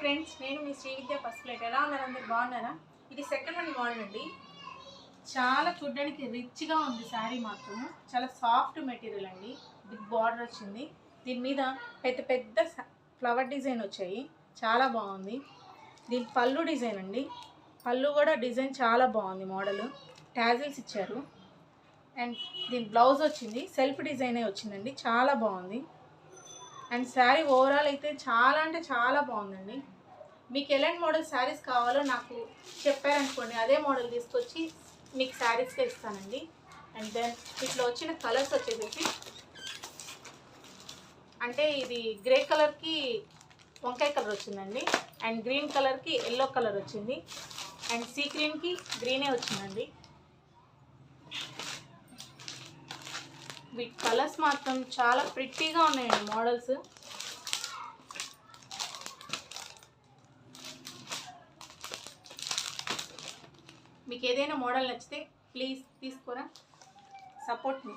Friends, నేను మీ శ్రీ విద్య first plate. ఎలా ఉన్నారు? అందరు బాగున్నారా? ఇది సెకండ్ వన్ మోడల్ అండి. చాలా చూడడానికి రిచ్గా ఉంది. శారీ మాత్రం చాలా సాఫ్ట్ మెటీరియల్ అండి. బిగ్ బార్డర్ వచ్చింది. దీని మీద పెద్ద పెద్ద ఫ్లవర్ డిజైన్ వచ్చాయి. చాలా బాగుంది. దీని పళ్ళు డిజైన్ అండి. పళ్ళు కూడా డిజైన్ చాలా బాగుంది. మోడల్ ట్యాజిల్స్ ఇచ్చారు. అండ్ దీని బ్లౌజ్ వచ్చింది సెల్ఫ్ డిజైనే వచ్చిందండి. చాలా బాగుంది. అండ్ శారీ ఓవరాల్ అయితే చాలా అంటే చాలా బాగుందండి. మీకు ఎలాంటి మోడల్ శారీస్ కావాలో నాకు చెప్పారనుకోండి, అదే మోడల్ తీసుకొచ్చి మీకు శారీస్గా ఇస్తానండి. అండ్ దెన్ ఇట్లా వచ్చిన కలర్స్ వచ్చేసి అంటే ఇది గ్రే కలర్కి వంకాయ కలర్ వచ్చిందండి. అండ్ గ్రీన్ కలర్కి ఎల్లో కలర్ వచ్చింది. అండ్ సీ గ్రీన్కి గ్రీనే వచ్చిందండి. వీటి కలర్స్ మాత్రం చాలా ప్రిట్టీగా ఉన్నాయండి మోడల్స్. మీకు ఏదైనా మోడల్ నచ్చితే ప్లీజ్ తీసుకోరా, సపోర్ట్ మీ.